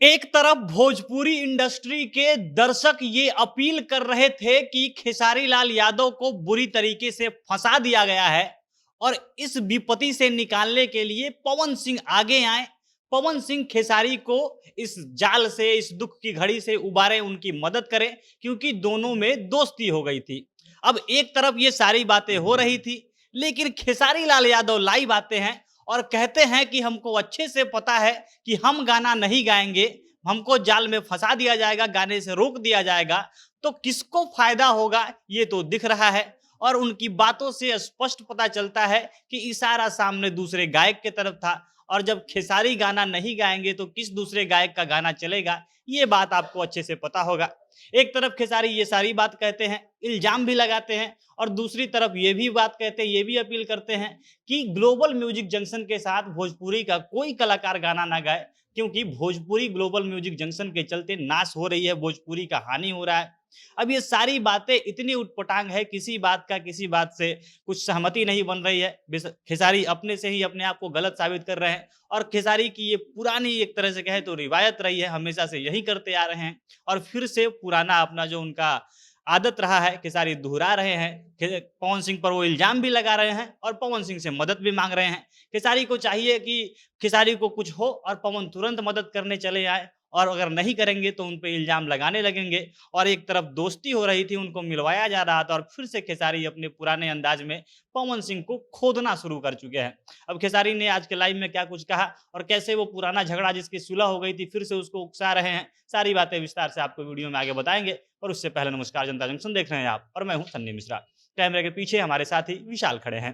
एक तरफ भोजपुरी इंडस्ट्री के दर्शक ये अपील कर रहे थे कि खेसारी लाल यादव को बुरी तरीके से फंसा दिया गया है और इस विपत्ति से निकालने के लिए पवन सिंह आगे आए। पवन सिंह खेसारी को इस जाल से, इस दुख की घड़ी से उबारे, उनकी मदद करें, क्योंकि दोनों में दोस्ती हो गई थी। अब एक तरफ ये सारी बातें हो रही थी, लेकिन खेसारी लाल यादव लाइव आते हैं और कहते हैं कि हमको अच्छे से पता है कि हम गाना नहीं गाएंगे, हमको जाल में फंसा दिया जाएगा, गाने से रोक दिया जाएगा, तो किसको फायदा होगा ये तो दिख रहा है। और उनकी बातों से स्पष्ट पता चलता है कि इशारा सामने दूसरे गायक की तरफ था, और जब खेसारी गाना नहीं गाएंगे तो किस दूसरे गायक का गाना चलेगा, ये बात आपको अच्छे से पता होगा। एक तरफ खेसारी ये सारी बात कहते हैं, इल्जाम भी लगाते हैं, और दूसरी तरफ ये भी बात कहते हैं, ये भी अपील करते हैं कि ग्लोबल म्यूजिक जंक्शन के साथ भोजपुरी का कोई कलाकार गाना ना गाए, क्योंकि भोजपुरी ग्लोबल म्यूजिक जंक्शन के चलते नाश हो रही है, भोजपुरी का हानि हो रहा है। अब ये सारी बातें इतनी उटपटांग है, किसी बात का किसी बात से कुछ सहमति नहीं बन रही है। खेसारी अपने से ही अपने आप को गलत साबित कर रहे हैं, और खेसारी की ये पुरानी एक तरह से कहे तो रिवायत रही है, हमेशा से यही करते आ रहे हैं, और फिर से पुराना अपना जो उनका आदत रहा है, खेसारी दोहरा रहे हैं। पवन सिंह पर वो इल्जाम भी लगा रहे हैं और पवन सिंह से मदद भी मांग रहे हैं। खेसारी को चाहिए कि खेसारी को कुछ हो और पवन तुरंत मदद करने चले आए, और अगर नहीं करेंगे तो उन पे इल्जाम लगाने लगेंगे। और एक तरफ दोस्ती हो रही थी, उनको मिलवाया जा रहा था, और फिर से खेसारी अपने पुराने अंदाज में पवन सिंह को खोदना शुरू कर चुके हैं। अब खेसारी ने आज के लाइव में क्या कुछ कहा और कैसे वो पुराना झगड़ा जिसकी सुलह हो गई थी फिर से उसको उकसा रहे हैं, सारी बातें विस्तार से आपको वीडियो में आगे बताएंगे। और उससे पहले नमस्कार, जनता जंक्शन देख रहे हैं आप, और मैं हूं सन्नी मिश्रा। कैमरे के पीछे हमारे साथी विशाल खड़े हैं।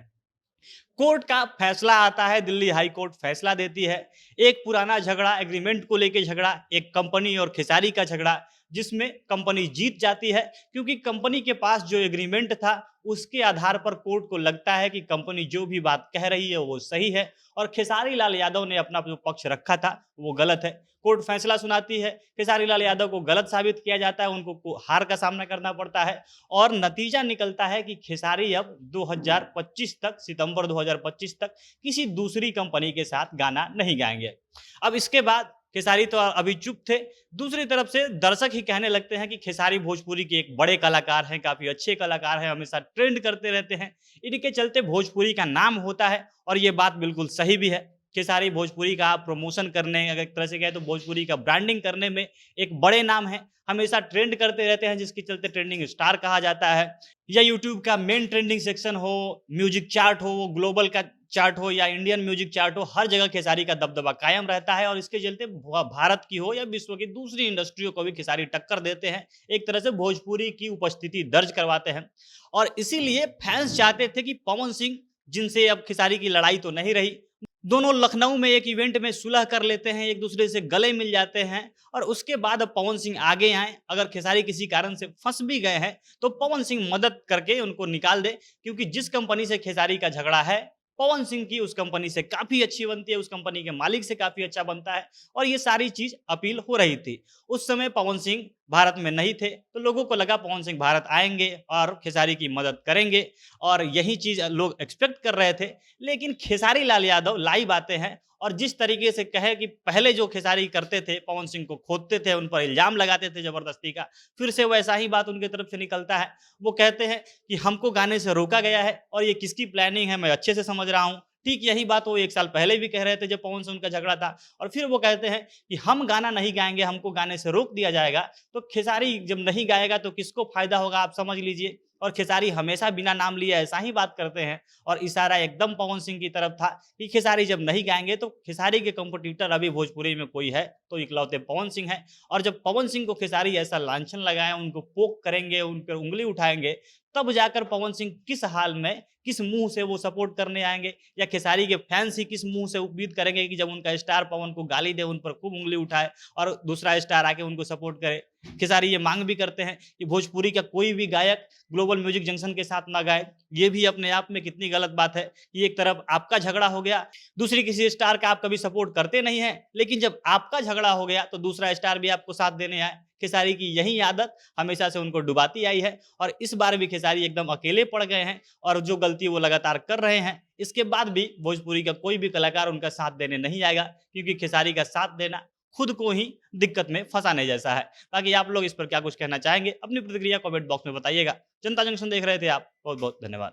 कोर्ट का फैसला आता है, दिल्ली हाई कोर्ट फैसला देती है। एक पुराना झगड़ा, एग्रीमेंट को लेके झगड़ा, एक कंपनी और खेसारी का झगड़ा, जिसमें कंपनी जीत जाती है, क्योंकि कंपनी के पास जो एग्रीमेंट था उसके आधार पर कोर्ट को लगता है कि कंपनी जो भी बात कह रही है वो सही है, और खेसारी लाल यादव ने अपना जो पक्ष रखा था वो गलत है। कोर्ट फैसला सुनाती है, खेसारी लाल यादव को गलत साबित किया जाता है, उनको हार का सामना करना पड़ता है, और नतीजा निकलता है कि खेसारी अब 2025 तक, सितंबर 2025 तक किसी दूसरी कंपनी के साथ गाना नहीं गाएंगे। अब इसके बाद खेसारी तो अभी चुप थे, दूसरी तरफ से दर्शक ही कहने लगते हैं कि खेसारी भोजपुरी के एक बड़े कलाकार हैं, काफी अच्छे कलाकार हैं, हमेशा ट्रेंड करते रहते हैं, इनके चलते भोजपुरी का नाम होता है। और ये बात बिल्कुल सही भी है। खेसारी भोजपुरी का प्रमोशन करने, अगर एक तरह से कहे तो भोजपुरी का ब्रांडिंग करने में एक बड़े नाम है, हमेशा ट्रेंड करते रहते हैं, जिसके चलते ट्रेंडिंग स्टार कहा जाता है। या यूट्यूब का मेन ट्रेंडिंग सेक्शन हो, म्यूजिक चार्ट हो, वो ग्लोबल का चार्ट हो या इंडियन म्यूजिक चार्ट हो, हर जगह खेसारी का दबदबा कायम रहता है, और इसके चलते भारत की हो या विश्व की दूसरी इंडस्ट्रियों को भी खेसारी टक्कर देते हैं, एक तरह से भोजपुरी की उपस्थिति दर्ज करवाते हैं। और इसीलिए फैंस चाहते थे कि पवन सिंह, जिनसे अब खेसारी की लड़ाई तो नहीं रही, दोनों लखनऊ में एक इवेंट में सुलह कर लेते हैं, एक दूसरे से गले मिल जाते हैं, और उसके बाद अब पवन सिंह आगे आए। अगर खेसारी किसी कारण से फंस भी गए हैं तो पवन सिंह मदद करके उनको निकाल दे, क्योंकि जिस कंपनी से खेसारी का झगड़ा है, पवन सिंह की उस कंपनी से काफी अच्छी बनती है, उस कंपनी के मालिक से काफी अच्छा बनता है, और ये सारी चीज अपील हो रही थी। उस समय पवन सिंह भारत में नहीं थे, तो लोगों को लगा पवन सिंह भारत आएंगे और खेसारी की मदद करेंगे, और यही चीज लोग एक्सपेक्ट कर रहे थे। लेकिन खेसारी लाल यादव लाइव आते हैं, और जिस तरीके से कहे कि पहले जो खेसारी करते थे, पवन सिंह को खोदते थे, उन पर इल्जाम लगाते थे जबरदस्ती का, फिर से वैसा ही बात उनकी तरफ से निकलता है। वो कहते हैं कि हमको गाने से रोका गया है, और ये किसकी प्लानिंग है मैं अच्छे से समझ रहा हूँ। ठीक यही बात वो 1 साल पहले भी कह रहे थे जब पवन से उनका झगड़ा था, और फिर वो कहते हैं कि हम गाना नहीं गाएंगे, हमको गाने से रोक दिया जाएगा। तो खेसारी जब नहीं गाएगा तो किसको फायदा होगा, आप समझ लीजिए। और खेसारी हमेशा बिना नाम लिए ऐसा ही बात करते हैं, और इशारा एकदम पवन सिंह की तरफ था कि खेसारी जब नहीं गाएंगे तो खेसारी के कंपटीटर अभी भोजपुरी में कोई है तो इकलौते पवन सिंह है। और जब पवन सिंह को खेसारी ऐसा लांछन लगाए, उनको पोक करेंगे, उन पर उंगली उठाएंगे, तब जाकर पवन सिंह किस हाल में, किस मुंह से वो सपोर्ट करने आएंगे, या खेसारी के फैंस ही किस मुंह से उम्मीद करेंगे कि जब उनका स्टार पवन को गाली दे, उन पर खूब उंगली उठाए, और दूसरा स्टार आके उनको सपोर्ट करे। खेसारी ये मांग भी करते हैं कि भोजपुरी का कोई भी गायक ग्लोबल म्यूजिक जंक्शन के साथ ना गाए। ये भी अपने आप में कितनी गलत बात है कि एक तरफ आपका झगड़ा हो गया, दूसरी किसी स्टार का आप कभी सपोर्ट करते नहीं है, लेकिन जब आपका झगड़ा हो गया तो दूसरा स्टार भी आपको साथ देने आए। खेसारी की यही आदत हमेशा से उनको डुबाती आई है, और इस बार भी खेसारी एकदम अकेले पड़ गए हैं, और जो गलती वो लगातार कर रहे हैं, इसके बाद भी भोजपुरी का कोई भी कलाकार उनका साथ देने नहीं आएगा, क्योंकि खेसारी का साथ देना खुद को ही दिक्कत में फंसाने जैसा है। बाकी आप लोग इस पर क्या कुछ कहना चाहेंगे? अपनी प्रतिक्रिया कमेंट बॉक्स में बताइएगा। जनता जंक्शन देख रहे थे आप, बहुत-बहुत धन्यवाद।